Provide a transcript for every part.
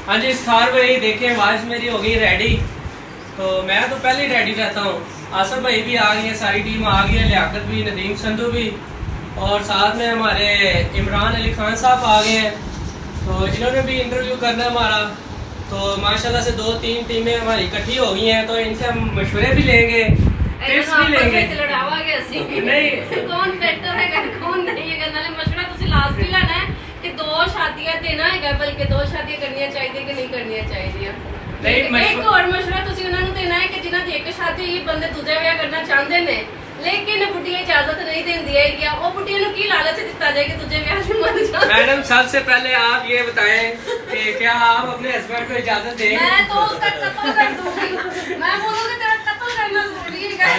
हाँ जी इस्तार भाई देखें आवाज़ मेरी हो गई रेडी। तो मैं तो पहले ही रेडी रहता हूँ। आसफ भाई भी आ गए हैं, सारी टीम आ गई है, लियाकत भी, नदीम संधू भी, और साथ में हमारे इमरान अली खान साहब आ गए हैं। तो इन्होंने भी इंटरव्यू करना है हमारा। तो माशाल्लाह से 2-3 टीमें हमारी इकट्ठी हो गई हैं, तो इनसे हम मशवरे भी लेंगे, टिप्स भी लेंगे। नहीं कौन बेहतर है कौन नहीं है, नाले मशवरा ਤੁਸੀਂ ਲਾਸਟ ਹੀ ਲੈਣਾ ਹੈ ਕਿ ਦੋ ਸ਼ਾਦੀਆਂ ਦੇਣਾ ਹੈਗਾ, ਬਲਕਿ ਦੋ ਸ਼ਾਦੀਆਂ ਕਰਨੀਆਂ ਚਾਹੀਦੀਆਂ ਕਿ ਨਹੀਂ ਕਰਨੀਆਂ ਚਾਹੀਦੀਆਂ। ਨਹੀਂ ਇੱਕ ਹੋਰ ਮਸ਼ਵਰਾ ਤੁਸੀਂ ਉਹਨਾਂ ਨੂੰ ਦੇਣਾ ਹੈ ਕਿ ਜਿਨ੍ਹਾਂ ਦੀ ਇੱਕ ਸ਼ਾਦੀ ਹੋਈ ਬੰਦੇ ਦੂਜਾ ਵਿਆਹ ਕਰਨਾ ਚਾਹੁੰਦੇ ਨੇ लेकिन बुढ़िया इजाजत नहीं देती है क्या, वो बुढ़िया को की लालच दिता जाए कि तुझे ब्याह से मन जाए। मैडम सबसे पहले आप ये बताएं कि क्या आप अपने हस्बैंड को इजाजत देंगे? मैं तो उसका कत्ल कर दूंगी, मैं बोलूंगी तेरा कत्ल करना जरूरी है।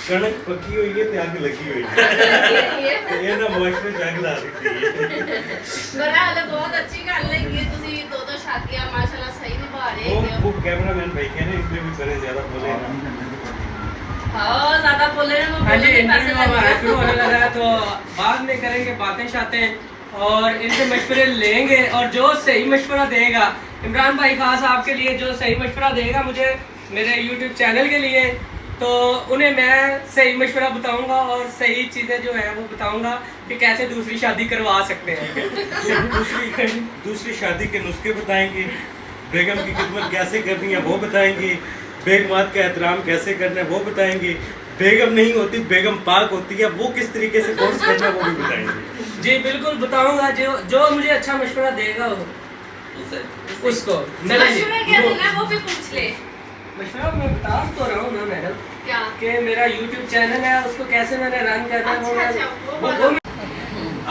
कणक पकी हुई है त्याग लगी हुई है ये ना मौसम जंग ला सकती है। बहरहाल बहुत अच्छी गल है कि ਤੁਸੀਂ ਦੋ ਦੋ ਸ਼ਾਦੀਆਂ माशाल्लाह सही निभा रहे हो। वो कैमरामैन भाई कह रहे हैं इसलिए भी करे ज्यादा बोले ना। हाँ ज्यादा बोले ना। हाँ जी इंटरव्यू हमारा शुरू होने लगा है, तो बाद में करेंगे बातें शातें और इनसे मशवरे लेंगे, और जो सही मशवरा देगा इमरान भाई खास आपके लिए, जो सही मशवरा देगा मुझे मेरे यूट्यूब चैनल के लिए, तो उन्हें मैं सही मशवरा बताऊंगा और सही चीज़ें जो है वो बताऊंगा कि कैसे दूसरी शादी करवा सकते हैं। दूसरी शादी के नुस्खे बताएंगे, बेगम की खिदमत कैसे करनी है वो बताएंगे, बेगमात का एहतराम कैसे करना है वो बताएंगे, बेगम नहीं होती बेगम पाक होती है वो किस तरीके से कोर्स करना है वो भी बताएंगे। जी बिल्कुल बताऊंगा, जो मुझे अच्छा मशवरा देगा वो उसको। मशवरा क्या देना है वो भी पूछ ले। मशवरा मैं बता तो रहा हूँ ना मैडम क्या कि मेरा YouTube चैनल है, उसको कैसे मैंने रन करना है अच्छा,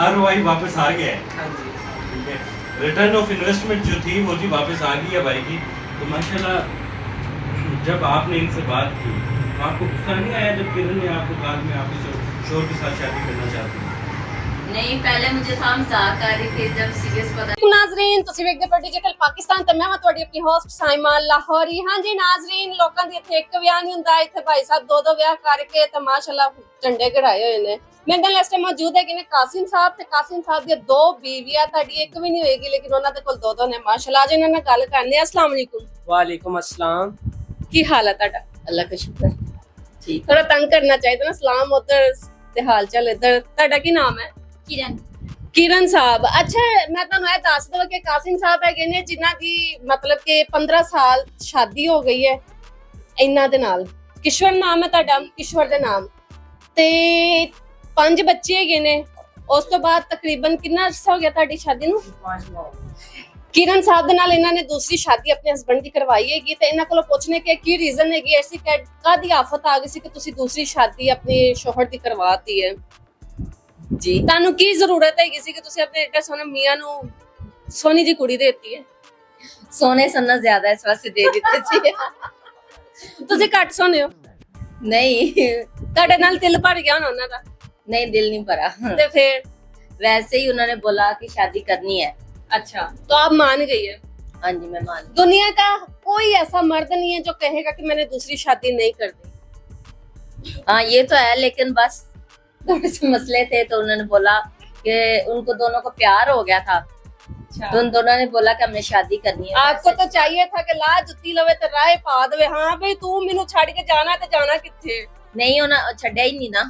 ROI वापस आ गया है। हाँ जी ठीक है, रिटर्न ऑफ इन्वेस्टमेंट जो थी वो जी वापस आ गई है भाई की। तो माशाल्लाह जब आपने इनसे बात की तो आपको गुस्सा नहीं आया जब किरण ने आपको कहा कि मैं आपके शोर के साथ शादी करना चाहती हूँ? नहीं पहले मुझे था मजाक कर रही थी, जब सीरियस पता नाज़रीन ਤੁਸੀਂ ਵੇਖਦੇ ਪਏ ਡਿਜੀਟਲ ਪਾਕਿਸਤਾਨ ਤੇ ਮੈਂ ਹਾਂ ਤੁਹਾਡੀ ਆਪਣੀ ਹੋਸਟ ਸਾਇਮਾ ਲਾਹੌਰੀ। ਹਾਂਜੀ ਨਾਜ਼ਰੀਨ ਲੋਕਾਂ ਦੀ ਇੱਥੇ ਇੱਕ ਵਿਆਹ ਨਹੀਂ ਹੁੰਦਾ, ਇੱਥੇ ਭਾਈ ਸਾਹਿਬ ਦੋ ਦੋ ਵਿਆਹ ਕਰਕੇ ਤੇ ਮਾਸ਼ਾਅੱਲਾ ਝੰਡੇ ਕਢਾਏ ਹੋਏ ਨੇ। ਮੇਰੇ ਨਾਲ ਇਸ ਟਾਈਮ ਮੌਜੂਦ ਹੈ ਕਿ ਨੇ ਕਾਸਿਮ ਸਾਹਿਬ ਤੇ ਕਾਸਿਮ ਸਾਹਿਬ ਦੀਆਂ ਦੋ ਬੀਵੀਆਂ, ਤੁਹਾਡੀ ਇੱਕ ਵੀ ਨਹੀਂ ਹੋਏਗੀ ਲੇਕਿਨ ਉਹਨਾਂ ਦੇ ਕੋਲ ਦੋ ਦੋ ਨੇ ਮਾਸ਼ਾਅੱਲਾ। ਅੱਜ ਇਹਨਾਂ ਨਾਲ ਗੱਲ ਕਰਨੀ ਹੈ। अस्सलाम वालेकुम। वालेकुम अस्सलाम। ਕੀ ਹਾਲ ਹੈ ਤੁਹਾਡਾ? अल्लाह का शुक्र ठीक। ਥੋੜਾ ਤੰਗ ਕਰਨਾ ਚਾਹੀਦਾ ਨਾ, ਸਲਾਮ ਉਧਰ ਤੇ ਹਾਲ ਚਾਲ ਇੱਧਰ। ਤੁਹਾਡਾ ਕੀ ਨਾਮ ਹੈ? किरण किरण साहब। अच्छा मैं ਤੁਹਾਨੂੰ ਇਹ ਦੱਸ ਦਵਾਂ ਕਿ ਕਾਸਿਮ ਸਾਹਿਬ ਹੈਗੇ ਨੇ ਜਿਨ੍ਹਾਂ ਦੀ ਮਤਲਬ ਕਿ 15 ਸਾਲ ਸ਼ਾਦੀ ਹੋ ਗਈ ਹੈ ਇਹਨਾਂ ਦੇ ਨਾਲ। ਕਿਸ਼ਵਰ ਨਾਮ ਹੈ ਤੁਹਾਡਾ, ਕਿਸ਼ਵਰ ਦੇ ਨਾਮ ਤੇ 5 ਬੱਚੇ ਹੈਗੇ ਨੇ। ਉਸ ਤੋਂ ਬਾਅਦ ਤਕਰੀਬਨ ਕਿੰਨਾ ਅਰਸਾ ਹੋ ਗਿਆ ਤੁਹਾਡੀ ਸ਼ਾਦੀ ਨੂੰ? किरण साहब ਦੇ ਨਾਲ ਇਹਨਾਂ ਨੇ ਦੂਸਰੀ ਸ਼ਾਦੀ ਆਪਣੇ ਹਸਬੰਡ ਦੀ ਕਰਵਾਈ ਹੈਗੀ ਤੇ ਇਹਨਾਂ ਕੋਲੋਂ ਪੁੱਛਨੇ ਕਿ ਕੀ ਰੀਜ਼ਨ ਹੈਗੀ ਐਸੀ ਕਾਦੀ ਆਫਤ ਆ ਗਈ ਸੀ ਕਿ ਤੁਸੀਂ ਦੂਸਰੀ ਸ਼ਾਦੀ ਆਪਣੇ ਸ਼ੋਹਰ ਦੀ ਕਰਵਾਤੀ ਹੈ ਜੀ? ਤੁਹਾਨੂੰ ਕੀ ਜ਼ਰੂਰਤ ਹੈਗੀ ਸੀ ਕਿ ਤੁਸੀਂ ਆਪਣੇ ਏਡਾ ਸੋਹਣੇ ਮੀਆਂ ਨੂੰ ਸੋਹਣੀ ਜੀ ਕੁੜੀ ਦੇਤੀ ਹੈ? सोने सन्ना ज्यादा इस वास्ते दे देते थे। ਤੁਸੀਂ ਘੱਟ ਸੋਹਣੇ ਹੋ। नहीं ਤੁਹਾਡੇ ਨਾਲ ਦਿਲ ਭਰ ਗਿਆ ਹੋਣਾ ਉਹਨਾਂ ਦਾ नहीं दिल नहीं भरा, ਤੇ ਫਿਰ? वैसे ही उन्होंने बोला कि शादी करनी है। अच्छा तो आप मान गई है? हाँ जी मैं मान गई। दुनिया का कोई ऐसा मर्द नहीं है जो कहेगा कि मैंने दूसरी शादी नहीं कर दी। हाँ ये तो है, लेकिन बस थोड़े से मसले थे तो उन्होंने बोला कि उनको दोनों को प्यार हो गया था, तो उन दोनों ने बोला कि हमने शादी करनी है। आपको तो चाहिए था कि ला जुत्ती लवे ते राह पा दे। हाँ भाई तू मैनू छड़ के जाना ते जाना किथे? नहीं उन्हें छड़े ही नहीं ना।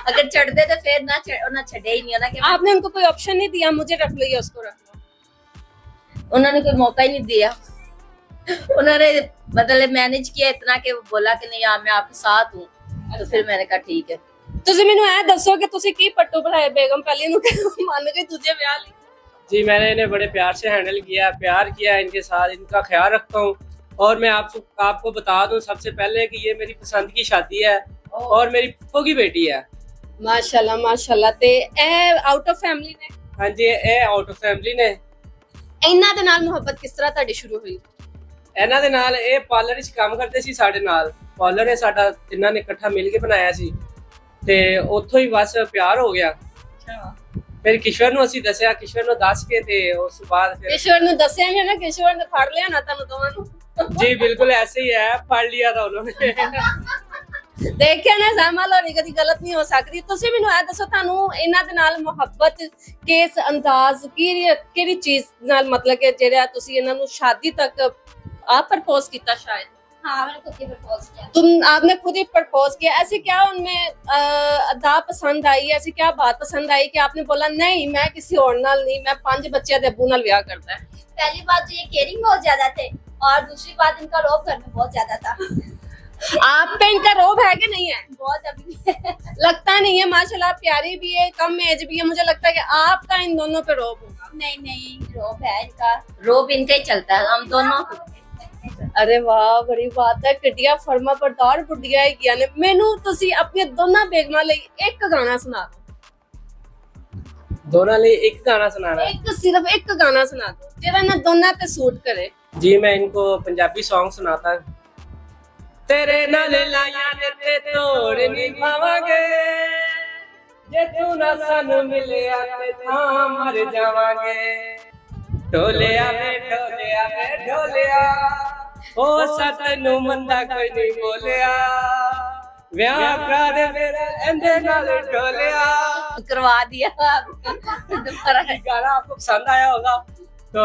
अगर चढ़ते तो फिर ना उन्हें छड़े ही नहीं ना कि आपने उनको कोई ऑप्शन नहीं दिया मुझे रख लो या उसको रख लो? उन्होंने कोई मौका ही नहीं दिया। उन्होंने मतलब मैनेज किया इतना कि वो बोला कि नहीं मैं आपके साथ हूँ, तो फिर मैंने कहा ठीक है। ਤੁਸੀਂ ਮੈਨੂੰ ਇਹ ਦੱਸੋ ਕਿ ਤੁਸੀਂ ਕੀ ਪੱਟੂ ਬਣਾਏ ਬੇਗਮ ਪਹਿਲੇ ਨੂੰ ਮੰਨ ਗਏ ਦੂਜੇ ਵਿਆਹ ਲਈ? जी मैंने इन्हें बड़े प्यार से हैंडल किया, प्यार किया इनके साथ, इनका ख्याल रखता हूँ। और मैं आपको बता दूं सबसे पहले कि ये मेरी पसंद की शादी है और मेरी फूफो की बेटी है। माशाल्लाह माशाल्लाह। ਤੇ ਇਹ ਆਊਟ ਆਫ ਫੈਮਿਲੀ ਨੇ? हाँ जी ये आउट ऑफ फैमिली ने। ਇਹਨਾਂ ਦੇ ਨਾਲ ਮੁਹੱਬਤ ਕਿਸ ਤਰ੍ਹਾਂ ਤੁਹਾਡੀ ਸ਼ੁਰੂ ਹੋਈ? ਇਹਨਾਂ ਦੇ ਨਾਲ ਇਹ ਪਾਰਲਰ ਵਿੱਚ ਕੰਮ ਕਰਦੇ ਸੀ ਸਾਡੇ ਨਾਲ। ਪਾਰਲਰ ਹੈ ਸਾਡਾ, ਤਿੰਨਾਂ ਨੇ ਇਕੱਠਾ ਮਿਲ ਕੇ ਬਣਾਇਆ ਸੀ ਤੇ ਉੱਥੋਂ ਹੀ ਬਸ ਪਿਆਰ ਹੋ ਗਿਆ। ਫਿਰ ਕਿਸ਼ਵਰ ਨੂੰ ਅਸੀਂ ਦੱਸਿਆ, ਕਿਸ਼ਵਰ ਨੂੰ ਦੱਸ ਕੇ ਤੇ ਉਸ ਤੋਂ ਬਾਅਦ ਫਿਰ ਕਿਸ਼ਵਰ ਨੂੰ ਦੱਸਿਆ ਨਹੀਂ ਨਾ, ਕਿਸ਼ਵਰ ਨੇ ਫੜ ਲਿਆ ਨਾ ਤੁਹਾਨੂੰ ਦੋਵਾਂ ਨੂੰ। जी बिल्कुल ऐसे ही है, पढ़ लिया था उन्होंने। ਦੇਖਿਆ ਨਾ ਜ਼ਮਲ ਹੋਣੀ ਕਦੀ ਗਲਤ ਨਹੀਂ ਹੋ ਸਕਦੀ। ਤੁਸੀਂ ਮੈਨੂੰ ਇਹ ਦੱਸੋ ਤੁਹਾਨੂੰ ਇਹਨਾਂ ਦੇ ਨਾਲ ਮੁਹੱਬਤ ਕਿਸ ਅੰਦਾਜ਼ ਕਿਹੜੀ ਚੀਜ਼ ਨਾਲ मतलब ਕਿ ਜਿਹੜਾ ਤੁਸੀਂ ਇਹਨਾਂ ਨੂੰ ਸ਼ਾਦੀ तक आप प्रपोज किया शायद? हाँ मैंने खुद ही प्रपोज किया। आपने खुद ही प्रपोज किया। ऐसी क्या उनमें अदा पसंद आई, ऐसी क्या बात पसंद आई कि आपने बोला नहीं मैं किसी और नाल नहीं, मैं 5 बच्चे दे अब्बू नाल ब्याह करता है? पहली बात तो ये केयरिंग बहुत ज्यादा थे और दूसरी बात इनका रोब घर में बहुत ज्यादा था। आप पे इनका रोब है कि नहीं है? बहुत अभी भी है। लगता नहीं है, माशाल्लाह प्यारी भी है, कम एज भी है, मुझे लगता है कि आपका इन दोनों पे रोब होगा। नहीं नहीं रोब है इनका, रोब इनका ही चलता है हम दोनों। अरे वाह बड़ी बात है, किटिया फर्मा बरदार बुढ़िया है किया ने। मैनू तुसी अपने दोनों बेगमा लई एक गाना सुना दो। दोनों लिए एक गाना सुनाना है? एक सिर्फ एक गाना सुना दो जेड़ा ना दोनों ते सूट करे। जी मैं इनको पंजाबी सॉन्ग सुनाता तेरे नाल लाया ने ते तोड़ नहीं पावांगे जे तू ना सानू मिलिया ते तां मर जावांगे ढोलिया वे ढोलिया वे ढोलिया ओ सतनू मंदा कोई नहीं बोलिया व्याह करा दे मेरा एंदे नाल ढोलिया। करवा दिया दोबारा। गाना आपको पसंद आया होगा तो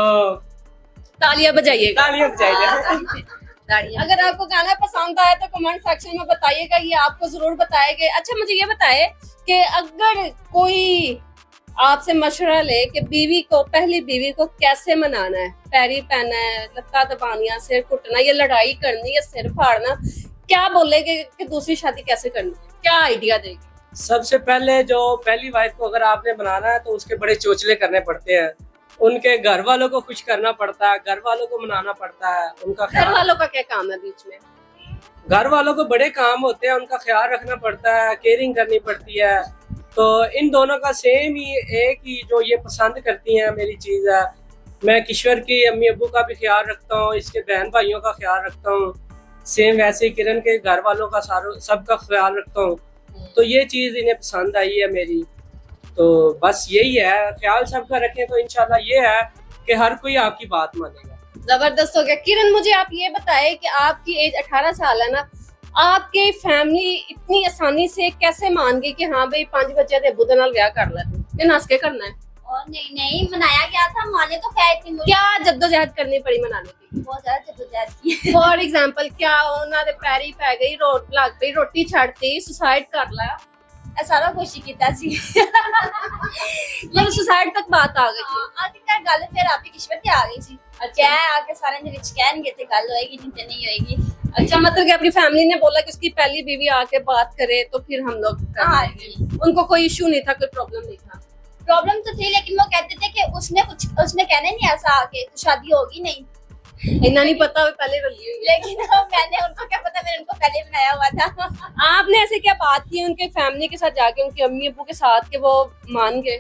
तालियां बजाइएगा। तालियां बजाइए। अगर आपको गाना पसंद आया तो कमेंट सेक्शन में बताइएगा, ये आपको जरूर बताएंगे। अच्छा मुझे ये बताए कि अगर कोई आपसे मशवरा ले कि बीवी को, पहली बीवी को कैसे मनाना है, पैरी पहना है, लत्ता दबानिया, सिर कुटना, ये लड़ाई करनी या सिर फाड़ना, क्या बोलेगे कि दूसरी शादी कैसे करनी है, क्या आइडिया देगी? सबसे पहले जो पहली वाइफ को अगर आपने बनाना है तो उसके बड़े चोचले करने पड़ते हैं, उनके घर वालों को खुश करना पड़ता है, घर वालों को मनाना पड़ता है, उनका घर वालों का क्या काम है बीच में? घर वालों को बड़े काम होते हैं, उनका ख्याल रखना पड़ता है, केयरिंग करनी पड़ती है। तो इन दोनों का सेम ही एक ही जो ये पसंद करती हैं मेरी चीज़ है। मैं किश्वर की अम्मी अब्बू का भी ख्याल रखता हूँ, इसके बहन भाइयों का ख्याल रखता हूँ, सेम वैसे ही किरण के घर वालों का सबका ख्याल रखता हूँ। तो ये चीज़ इन्हें पसंद आई है मेरी, तो बस यही है, ख्याल सबका रखें तो इंशाल्लाह ये है कि हर कोई आपकी बात मानेगा। जबरदस्त हो गया। किरण मुझे आप ये बताएं कि आपकी एज 18 साल है ना, आपके फैमिली इतनी आसानी से कैसे मान गई कि हाँ भाई 5 बच्चे थे बुद्ध नाल ब्याह कर ले तू नस के करना है? और नहीं नहीं मनाया गया था, माने तो क्या इतनी क्या जद्दोजहद करनी पड़ी मनाने की? बहुत ज्यादा जद्दोजहद की। फॉर एग्जांपल क्या उन्होंने पैरी पै गई, लग गई रोटी छड़ती, सुसाइड कर लिया, सारा कुछ ही किया सी। मतलब सुसाइड तक बात आ गई थी। आखिरकार गल फिर आप ही किस्मत ही आ गई सी। क्या आके सारे ने विच कहनगे ते गल होएगी, नहीं ते नहीं होएगी। अच्छा मतलब कि अपनी फैमिली ने बोला कि उसकी पहली बीवी आके बात करे तो फिर हम लोग कर लेंगे। उनको कोई इशू नहीं था, कोई प्रॉब्लम नहीं था? प्रॉब्लम तो थी लेकिन वो कहते थे कि उसने कहने नहीं ऐसा आके तो शादी होगी नहीं। इतना नहीं पता वो पहले रली हुई है। लेकिन मैंने उनको क्या पता, मैंने उनको पहले बनाया हुआ था। आपने ऐसे क्या बात की उनके फैमिली के साथ जाके, उनके अम्मी अब्बू के साथ, कि वो मान गए?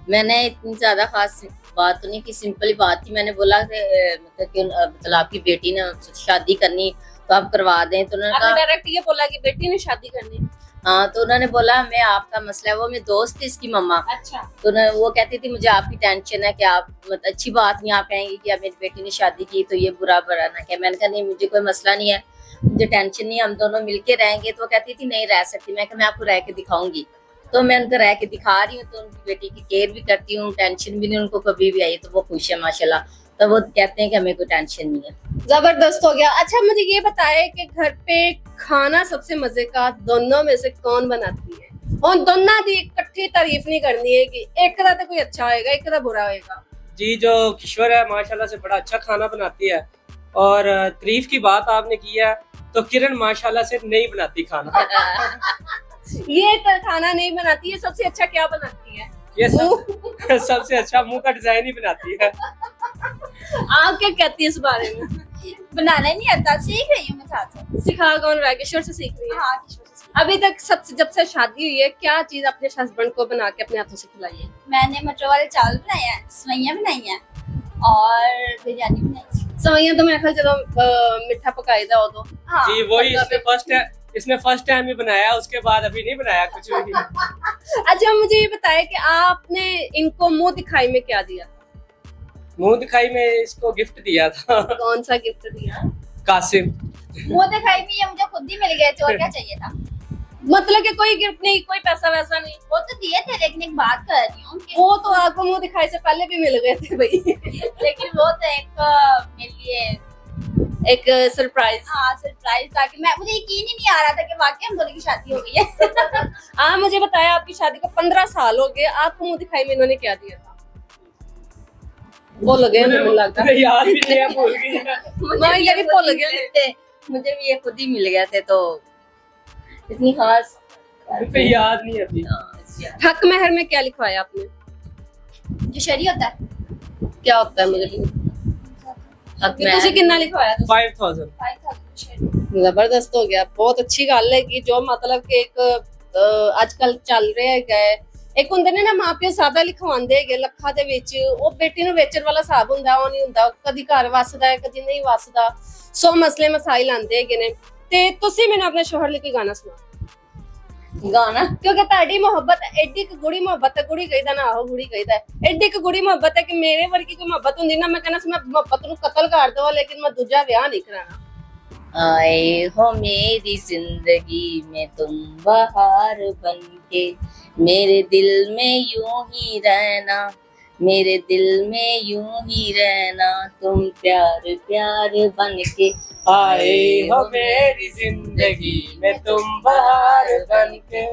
मैंने इतनी ज्यादा खास बात तो नहीं की, सिंपल ही बात थी। मैंने बोला मतलब आपकी बेटी ने शादी करनी तो आप करवा दें, तो उन्होंने कहा डायरेक्ट ये बोला कि बेटी ने शादी करनी? हाँ, तो उन्होंने बोला मैं आपका मसला है, वो मेरी दोस्त थी इसकी मम्मा। अच्छा। तो वो कहती थी मुझे आपकी टेंशन है कि आप मतलब अच्छी बात नहीं, आप कहेंगे कि अब मेरी बेटी ने शादी की तो ये बुरा ना क्या। मैंने कहा नहीं मुझे कोई मसला नहीं है, मुझे टेंशन नहीं, हम दोनों मिलके रहेंगे। तो वो कहती थी नहीं रह सकती। मैं कहा मैं आपको रह के दिखाऊंगी। तो मैं उनको रह के दिखा रही हूँ, तो उनकी बेटी की केयर भी करती हूँ, टेंशन भी नहीं उनको कभी भी आई, तो वो खुश है माशाल्लाह। तो वो कहते हैं कि हमें कोई टेंशन नहीं है। जबरदस्त हो गया। अच्छा मुझे ये बताए कि घर पे खाना सबसे मजे का दोनों में से कौन बनाती है? और दोनों की इकट्ठी तारीफ नहीं करनी है कि एक का तो कोई अच्छा होएगा, एक का बुरा होएगा। जी जो किश्वर है माशाल्लाह से बड़ा अच्छा खाना बनाती है, और तारीफ की बात आपने की है तो किरण माशाल्लाह से नहीं बनाती खाना। ये तो खाना नहीं बनाती है, सबसे अच्छा क्या बनाती है? ये सबसे अच्छा मुंह का डिजाइन ही बनाती है। आप क्या कहती है इस बारे में? बनाना ही नहीं आता, सीख रही हूँ मैं साथ साथ। सिखा कौन रहा है? किशोर से सीख रही है? हाँ, किशोर से सीख। अभी तक सबसे जब से शादी हुई है क्या चीज अपने हस्बैंड को बना के अपने हाथों से खिलाई है? मैंने मटर वाले चावल बनाए हैं, सवैयां बनाई हैं और बिरयानी बनाई है। सवैयां तो मेरे ख्याल जब मिठा पकाई था वो तो। हाँ, जी वही इसने फर्स्ट टाइम ही बनाया, उसके बाद अभी नहीं बनाया कुछ भी। अच्छा मुझे ये बताया कि आपने इनको मुंह दिखाई में क्या दिया? मुंह दिखाई में इसको गिफ्ट दिया था। कौन सा गिफ्ट दिया? कासिम। मुंह दिखाई भी ये मुझे खुद ही मिल गए थे, और क्या चाहिए था। मतलब कि कोई गिफ्ट नहीं, कोई पैसा वैसा नहीं? वो तो दिए थे, लेकिन एक बात कर रही हूँ कि वो तो आपको मुंह दिखाई से पहले भी मिल गए थे भाई। लेकिन वो तो एक मेरे लिए एक सरप्राइज। हाँ सरप्राइज था कि मैं, मुझे यकीन ही नहीं आ रहा था कि वाकई हम दोनों की शादी हो गई है। आप मुझे बताया आपकी शादी को 15 साल हो गए, आपको मुंह दिखाई में इन्होंने क्या दिया था? भूल गए मुझे लगता है। याद भी नहीं है, भूल गई है। मैं ये भी भूल गए थे, मुझे भी ये खुद ही मिल गए थे, तो इतनी खास मुझे याद नहीं है अभी। हक महर में क्या लिखवाया आपने? जो शरी होता है क्या होता है मुझे नहीं। तुझे कितना लिखवाया था? 5000। 5,000 शरी। जबरदस्त हो गया, बहुत अच्छी गल है कि जो मतलब कि एक आजकल चल रहा है एक ਹੁੰਦੇ ਨੇ ਨਾ ਮਾਪਿਓ ਸਾਦਾ ਲਿਖਵਾਉਂਦੇ ਹੈਗੇ ਲੱਖਾਂ ਦੇ ਵਿੱਚ, ਉਹ ਬੇਟੀ ਨੂੰ ਵੇਚਣ ਵਾਲਾ ਹਿਸਾਬ ਹੁੰਦਾ, ਉਹ ਨਹੀਂ ਹੁੰਦਾ, ਕਦੀ ਘਰ ਵਸਦਾ ਹੈ ਕਦੀ ਨਹੀਂ ਵਸਦਾ, ਸੋ ਮਸਲੇ ਮਸਾਇਲ ਆਉਂਦੇ ਹੈਗੇ ਨੇ। ਤੇ ਤੁਸੀਂ ਮੈਨੂੰ ਆਪਣੇ ਸ਼ੋਹਰ ਲਈ ਕੋਈ ਗਾਣਾ ਸੁਣਾਓ। गाना ਕਿਉਂਕਿ ਤੁਹਾਡੀ ਮੁਹੱਬਤ ਐਡੀ ਕੁ ਗੂੜੀ ਮੁਹੱਬਤ ਹੈ, ਕੁੜੀ ਕਹਿੰਦਾ ਨਾ ਉਹ ਕੁੜੀ ਕਹਿੰਦਾ ਐਡੀ ਕੁ ਗੂੜੀ ਮੁਹੱਬਤ ਹੈ ਕਿ ਮੇਰੇ ਵਰਗੀ ਕੋਈ ਮੁਹੱਬਤ ਹੁੰਦੀ ਨਾ, ਮੈਂ ਕਹਿੰਦਾ ਸੀ ਮੈਂ ਮੁਹੱਬਤ ਨੂੰ ਕਤਲ ਕਰ ਦਵਾਂ, ਲੇਕਿਨ ਮੈਂ ਦੂਜਾ ਵਿਆਹ ਨਹੀਂ ਕਰਾਣਾ। आए हो मेरी जिंदगी में तुम बहार बनके, मेरे दिल में यूं ही रहना, मेरे दिल में यूं ही रहना, तुम प्यार प्यार बनके आए हो मेरी जिंदगी में तुम बहार बनके।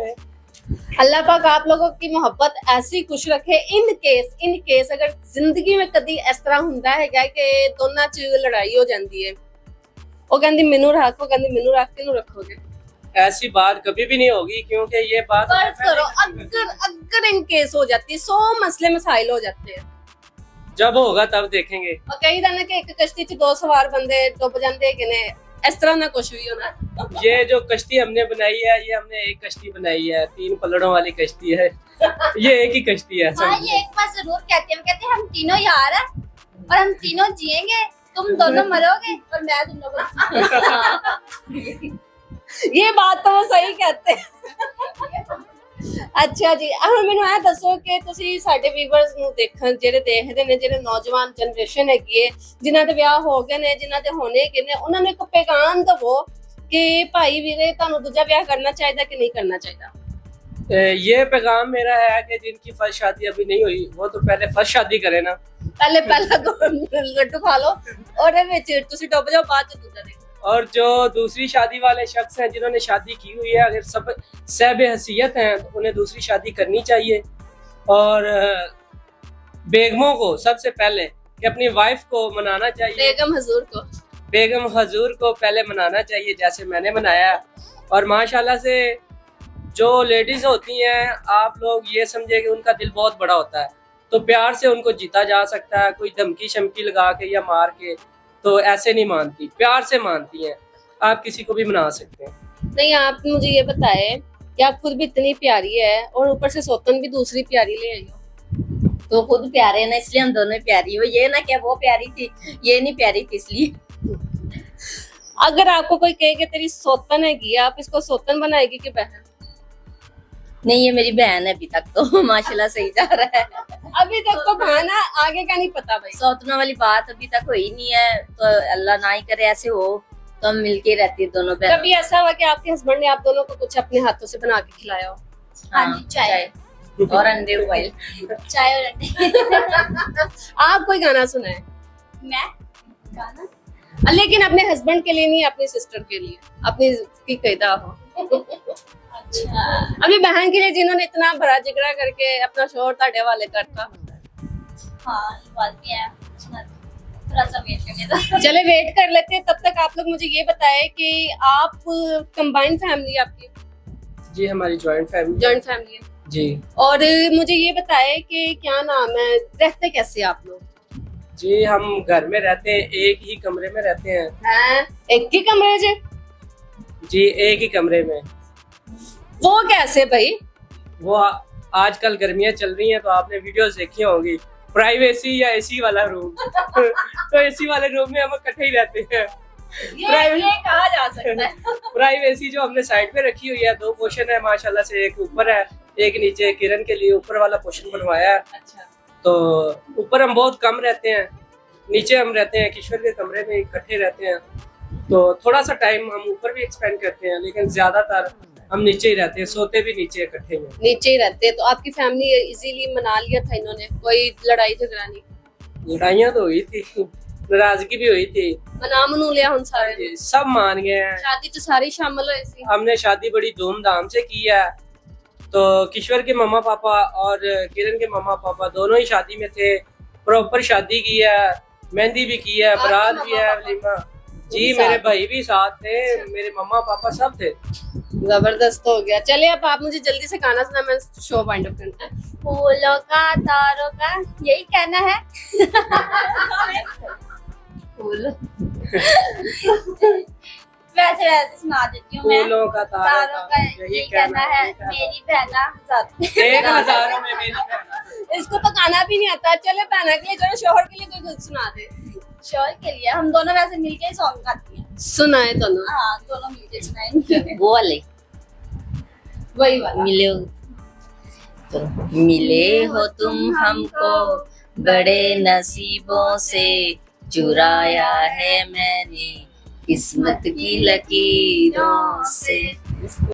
अल्लाह पाक आप लोगों की मोहब्बत ऐसी खुश रखे। इन केस अगर जिंदगी में कदी इस तरह हुंदा है कि दोनों च लड़ाई हो जाती है, वो कहती मैनू रख, वो कहती मैनू रख, किनू रखोगे? ऐसी बात कभी भी नहीं होगी, क्योंकि ये बात फर्ज करो अगर इन केस हो जाती, 100 मसले मसाइल हो जाते हैं। जब होगा तब देखेंगे। और कई ना कि एक कश्ती च 2 सवार बंदे डुब जाते हैं, इस तरह ना कुछ भी होना। ये जो कश्ती हमने बनाई है, ये हमने एक कश्ती बनाई है, 3 पलड़ों वाली कश्ती है। ये एक ही कश्ती है। हाँ ये एक बात जरूर कहते हैं, कहते हैं हम तीनों यार हैं और हम तीनों जिएंगे, तुम दोनों मरोगे और मैं तुम लोगों। ये बात तो वो सही कहते हैं। अच्छा जी, ਹੁਣ ਮੈਨੂੰ ਇਹ ਦੱਸੋ ਕਿ ਤੁਸੀਂ ਸਾਡੇ ਵੀਵਰਸ ਨੂੰ ਦੇਖਣ ਜਿਹੜੇ ਦੇਖਦੇ ਨੇ, ਜਿਹੜੇ ਨੌਜਵਾਨ ਜਨਰੇਸ਼ਨ ਹੈਗੀ ਹੈ, ਜਿਨ੍ਹਾਂ ਦੇ ਵਿਆਹ ਹੋ ਗਏ ਨੇ, ਜਿਨ੍ਹਾਂ ਦੇ ਹੋਣੇ ਕਿ ਨੇ, ਉਹਨਾਂ ਨੂੰ ਇੱਕ ਪੈਗਾਮ ਦਵੋ ਕਿ ਭਾਈ ਵੀਰੇ ਤੁਹਾਨੂੰ ਦੂਜਾ ਵਿਆਹ ਕਰਨਾ ਚਾਹੀਦਾ कि नहीं करना चाहिए? ये पैगाम मेरा है कि जिनकी फर्स्ट शादी अभी नहीं हुई वो तो पहले फर्स्ट शादी करे ना। पहला लड्डू खा लो और तुसी डुब जाओ, बाद च दूजा देखो। और जो दूसरी शादी वाले शख्स हैं जिन्होंने शादी की हुई है, अगर सब सहब हसीयत हैं तो उन्हें दूसरी शादी करनी चाहिए। और बेगमों को सबसे पहले कि अपनी वाइफ को मनाना चाहिए, बेगम हजूर को पहले मनाना चाहिए जैसे मैंने मनाया। और माशाल्लाह से जो लेडीज होती हैं, आप लोग ये समझे कि उनका दिल बहुत बड़ा होता है, तो प्यार से उनको जीता जा सकता है। कोई धमकी शमकी लगा के या मार के तो ऐसे नहीं मानती, प्यार से मानती हैं। आप किसी को भी मना सकते हैं। नहीं, आप मुझे ये बताए कि आप खुद भी इतनी प्यारी है और ऊपर से सौतन भी दूसरी प्यारी ले आई हो। तो खुद प्यारे ना, इसलिए हम दोनों प्यारी हो। ये ना क्या वो प्यारी थी, ये नहीं प्यारी थी इसलिए। अगर आपको कोई कहे कि तेरी सौतन है, आप इसको सौतन बनाएगी कि बहन? नहीं, ये मेरी बहन है। अभी तक तो माशाल्लाह सही जा रहा है। अभी तक तो बहन है, आगे का नहीं पता भाई। सौतनों वाली बात अभी तक हुई नहीं है, तो अल्लाह ना ही करे ऐसे हो, तो हम मिलके रहती है दोनों बहन। कभी ऐसा हुआ कि आपके हस्बैंड ने आप दोनों को कुछ अपने हाथों से बना के खिलाया हो? हाँ जी, चाय और अंडे उबाइल। चाय और अंडे। आप कोई गाना सुनाए? मैं गाना लेकिन अपने हस्बैंड के लिए नहीं, अपनी सिस्टर के लिए, अपनी की कैदा हो। अच्छा, अभी बहन के लिए जिन्होंने इतना बड़ा जिगरा करके अपना शोहर ताड़े वाले करता। हाँ ये बात भी है, थोड़ा सा वेट करने दो। चले वेट कर लेते हैं, तब तक आप लोग मुझे ये बताएं कि आप कंबाइंड फैमिली आपकी? जी हमारी जॉइंट फैमिली है जी। और मुझे ये बताएं कि क्या नाम है, रहते कैसे आप लोग? जी हम घर में रहते हैं, एक ही कमरे में रहते हैं। एक ही कमरे से? जी एक ही कमरे में। वो कैसे भाई? वो आजकल गर्मियां चल रही हैं तो आपने वीडियोस देखी होंगी, प्राइवेसी या एसी वाला रूम। तो एसी वाले रूम में हम इकट्ठे ही रहते हैं। ये कहा जा सकता है। प्राइवेसी जो हमने साइड पे रखी हुई है, 2 पोर्शन है माशाल्लाह से, एक ऊपर है एक नीचे। किरण के लिए ऊपर वाला पोर्शन बनवाया है। अच्छा। तो ऊपर हम बहुत कम रहते हैं, नीचे हम रहते हैं किशोर के कमरे में इकट्ठे रहते हैं। तो थोड़ा सा टाइम हम ऊपर भी एक्सपेंड करते हैं, लेकिन ज्यादातर हम नीचे ही रहते हैं, सोते भी नीचे इकट्ठे में। नीचे ही रहते हैं। तो आपकी फैमिली इजीली मना लिया था इन्होंने, कोई लड़ाई झगड़ा नहीं? लड़ाइयाँ तो हुई थी, नाराजगी भी हुई थी, मना मनू लिया हम सारे? सब मान गए हैं। शादी च सारे शामिल हुए सी? हमने शादी बड़ी धूमधाम से की है। तो किश्वर के मम्मा पापा और किरण के मम्मा पापा दोनों ही शादी में थे, प्रॉपर शादी की है, मेहंदी भी की है, बारात भी है, वलीमा जी, मेरे भाई भी साथ थे, मेरे मम्मा पापा सब थे। जबरदस्त हो गया। चलिए अब आप मुझे जल्दी से गाना सुना, मैं शो वाइंड अप करना है। फूलों का तारों का यही कहना है। फूल वैसे वैसे सुना देती हूँ मैं। फूलों का तारों का यही कहना है, मेरी बहना एक हजारों में मेरी बहना। इसको तो गाना भी नहीं आता। चलो बहना के लिए जो शोहर के लिए कोई कुछ सुना दे। शोर के लिए हम दोनों वैसे मिलके ही सॉन्ग गाती हैं। सुनाए दोनों। हाँ, दोनों मिलके सुनाएंगे। वो वाले वही वाला। मिले हो तो मिले हो तुम हमको बड़े नसीबों से, चुराया है मैंने किस्मत की लकीरों से।